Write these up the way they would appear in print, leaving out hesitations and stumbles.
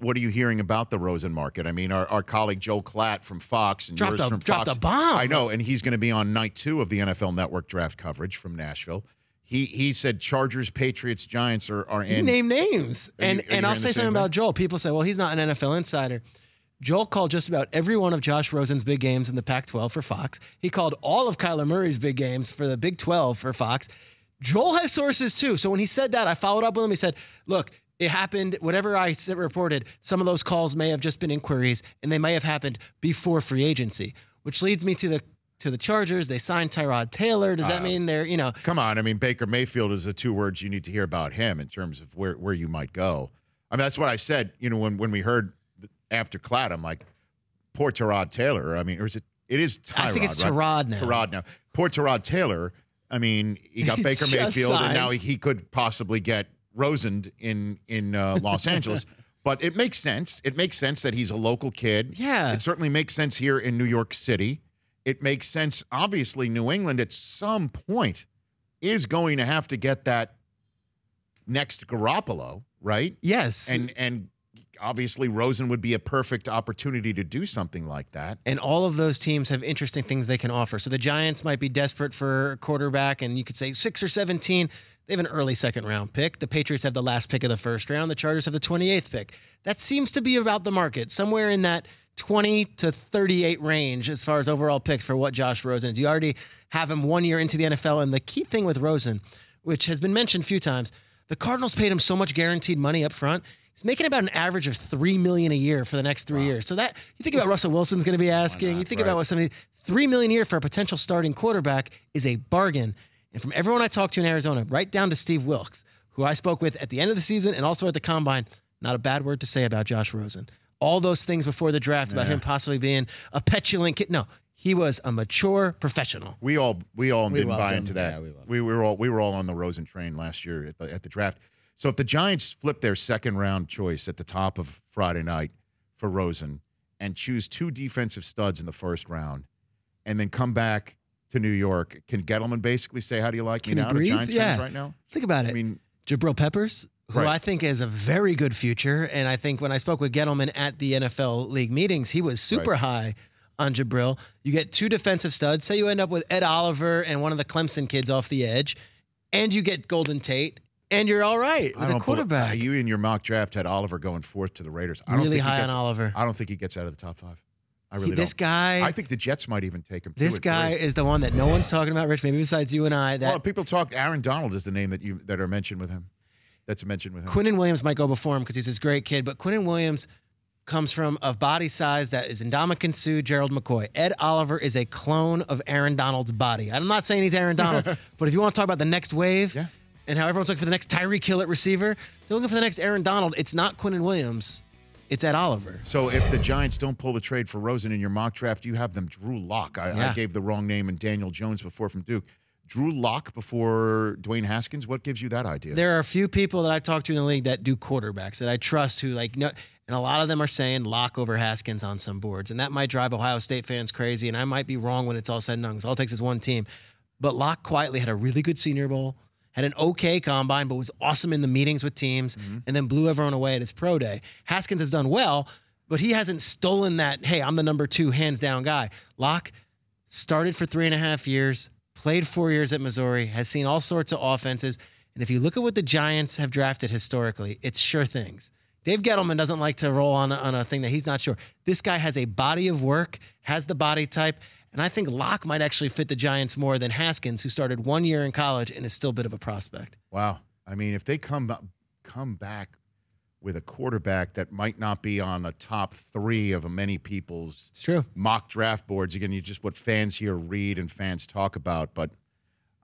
what are you hearing about the Rosen market? I mean, our colleague Joel Klatt from Fox and yours from dropped Fox. a bomb. I know, and he's going to be on night 2 of the NFL Network draft coverage from Nashville. He said Chargers, Patriots, Giants are in. He named names. And I'll say something about Joel. People say, well, he's not an NFL insider. Joel called just about every one of Josh Rosen's big games in the Pac-12 for Fox. He called all of Kyler Murray's big games for the Big 12 for Fox. Joel has sources too. So when he said that, I followed up with him. He said, look, it happened, whatever I reported, some of those calls may have just been inquiries, and they may have happened before free agency, which leads me to the Chargers. They signed Tyrod Taylor. Does that mean they're, Come on. I mean, Baker Mayfield is the 2 words you need to hear about him in terms of where you might go. I mean, that's what I said, when we heard after Klatt, I'm like, poor Tyrod Taylor. I mean, or is it is Tyrod, I think it's right? Tyrod now. Tyrod now. Poor Tyrod Taylor. I mean, he got Baker Mayfield, signed. and now he could possibly get Rosen in Los Angeles. But it makes sense. It makes sense that he's a local kid. Yeah. It certainly makes sense here in New York City. It makes sense, obviously, New England at some point is going to have to get that next Garoppolo, right? Yes. And obviously Rosen would be a perfect opportunity to do something like that. And all of those teams have interesting things they can offer. So the Giants might be desperate for a quarterback, and you could say 6 or 17. They have an early second-round pick. The Patriots have the last pick of the first round. The Chargers have the 28th pick. That seems to be about the market, somewhere in that 20 to 38 range as far as overall picks for what Josh Rosen is. You already have him 1 year into the NFL, and the key thing with Rosen, which has been mentioned a few times, the Cardinals paid him so much guaranteed money up front. He's making about an average of $3 million a year for the next 3 years. So that you think about Russell Wilson's going to be asking. You think about what somebody $3 million a year for a potential starting quarterback is a bargain. And from everyone I talked to in Arizona, right down to Steve Wilkes, who I spoke with at the end of the season and also at the Combine, not a bad word to say about Josh Rosen. All those things before the draft about him possibly being a petulant kid. No, he was a mature professional. We all didn't buy into that. Yeah, we were all on the Rosen train last year at the draft. So if the Giants flip their second-round choice at the top of Friday night for Rosen and choose 2 defensive studs in the first round and then come back to New York, can Gettleman basically say, how do you like me now to Giants fans right now? Think about it. I mean, Jabril Peppers, who I think has a very good future. And I think when I spoke with Gettleman at the NFL League meetings, he was super high on Jabril. You get 2 defensive studs. Say you end up with Ed Oliver and one of the Clemson kids off the edge, and you get Golden Tate. And you're all right with a quarterback. You in your mock draft had Oliver going 4th to the Raiders. I don't really think high on Oliver. I don't think he gets out of the top 5. I really don't. This guy. I think the Jets might even take him. This guy is the one that no one's talking about, Rich. Maybe besides you and I. Well, people talk. Aaron Donald is the name that are mentioned with him. That's mentioned with him. Quinnen Williams might go before him because he's this great kid, but Quinnen Williams comes from a body size that is Ndamukong Suh, Gerald McCoy. Ed Oliver is a clone of Aaron Donald's body. I'm not saying he's Aaron Donald, but if you want to talk about the next wave. Yeah. And how everyone's looking for the next Tyreek Hill at receiver, they're looking for the next Aaron Donald. It's not Quinnen Williams. It's Ed Oliver. So if the Giants don't pull the trade for Rosen in your mock draft, you have them Drew Lock. I gave the wrong name and Daniel Jones before from Duke. Drew Lock before Dwayne Haskins. What gives you that idea? There are a few people that I talk to in the league that do quarterbacks that I trust who and a lot of them are saying Lock over Haskins on some boards. And that might drive Ohio State fans crazy. And I might be wrong when it's all said and done because all it takes is one team. But Lock quietly had a really good Senior Bowl. Had an okay combine, but was awesome in the meetings with teams, and then blew everyone away at his pro day. Haskins has done well, but he hasn't stolen that, hey, I'm the number 2 hands-down guy. Locke started for 3.5 years, played 4 years at Missouri, has seen all sorts of offenses, and if you look at what the Giants have drafted historically, it's sure things. Dave Gettleman doesn't like to roll on a thing that he's not sure. This guy has a body of work, has the body type, and I think Locke might actually fit the Giants more than Haskins, who started 1 year in college and is still a bit of a prospect. Wow. I mean, if they come back with a quarterback that might not be on the top 3 of many people's mock draft boards, again, you just what fans here read and fans talk about, but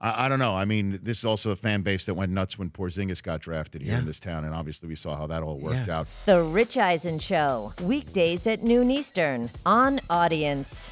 I don't know. I mean, this is also a fan base that went nuts when Porzingis got drafted here in this town, and obviously we saw how that all worked out. The Rich Eisen Show, weekdays at noon Eastern on Audience.